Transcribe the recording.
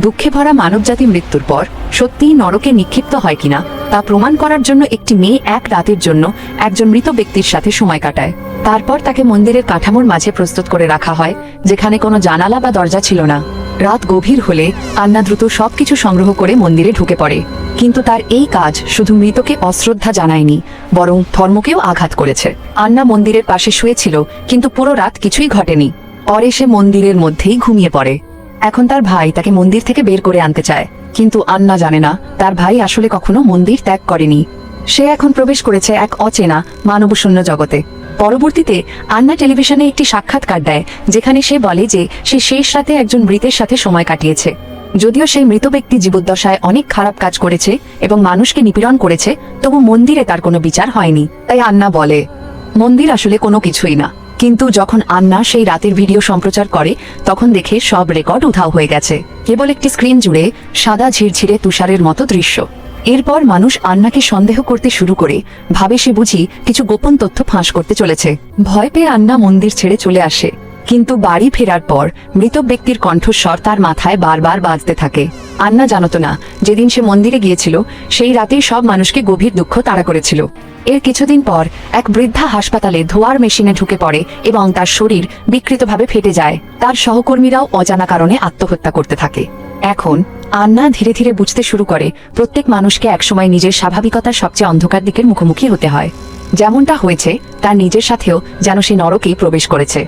দুঃখে ভরা মানবজাতি মৃত্যুর পর সত্যিই নরকে নিক্ষিপ্ত হয় কিনা তা প্রমাণ করার জন্য একটি মেয়ে এক রাতের জন্য একজন মৃত ব্যক্তির সাথে সময় কাটায়। তারপর তাকে মন্দিরের কাঠামোর মাঝে প্রস্তুত করে রাখা হয়, যেখানে কোনো জানালা বা দরজা ছিল না। রাত গভীর হলে আন্না দ্রুত সবকিছু সংগ্রহ করে মন্দিরে ঢুকে পড়ে, কিন্তু তার এই কাজ শুধু মৃতকে অশ্রদ্ধা জানায়নি, বরং ধর্মকেও আঘাত করেছে। আন্না মন্দিরের পাশে শুয়েছিল, কিন্তু পুরো রাত কিছুই ঘটেনি। পরে সে মন্দিরের মধ্যেই ঘুমিয়ে পড়ে। এখন তার ভাই তাকে মন্দির থেকে বের করে আনতে চায়, কিন্তু আন্না জানে না তার ভাই আসলে কখনো মন্দির ত্যাগ করেনি। সে এখন প্রবেশ করেছে এক অচেনা মানবশূন্য জগতে। পরবর্তীতে আন্না টেলিভিশনে একটি সাক্ষাৎকার দেয়, যেখানে সে বলে যে সে শেষ রাতে একজন মৃতের সাথে সময় কাটিয়েছে। যদিও সেই মৃত ব্যক্তি জীবদ্দশায় অনেক খারাপ কাজ করেছে এবং মানুষকে নিপীড়ন করেছে, তবু মন্দিরে তার কোনো বিচার হয়নি। তাই আন্না বলে, মন্দির আসলে কোনো কিছুই না। কিন্তু যখন আন্না সেই রাতের ভিডিও সম্প্রচার করে, তখন দেখে সব রেকর্ড উধাও হয়ে গেছে। কেবল একটি স্ক্রিন জুড়ে সাদা ঝিরঝিরে তুষারের মতো দৃশ্য। এরপর মানুষ আন্নাকে সন্দেহ করতে শুরু করে, ভাবে সে বুঝি কিছু গোপন তথ্য ফাঁস করতে চলেছে। ভয় পেয়ে আন্না মন্দির ছেড়ে চলে আসে, কিন্তু বাড়ি ফেরার পর মৃত ব্যক্তির কণ্ঠস্বর তার মাথায় বারবার বাজতে থাকে। আন্না জানত না যেদিন সে মন্দিরে গিয়েছিল সেই রাতেই সব মানুষকে গভীর দুঃখ তাড়া করেছিল। এর কিছুদিন পর এক বৃদ্ধা হাসপাতালে ধোয়ার মেশিনে ঢুকে পড়ে এবং তার শরীর বিকৃতভাবে ফেটে যায়। তার সহকর্মীরাও অজানা কারণে আত্মহত্যা করতে থাকে। এখন আন্না ধীরে ধীরে বুঝতে শুরু করে, প্রত্যেক মানুষকে একসময় নিজের স্বাভাবিকতার সবচেয়ে অন্ধকার দিকের মুখোমুখি হতে হয়। যেমনটা হয়েছে তার নিজের সাথেও, যেন সে নরকেই প্রবেশ করেছে।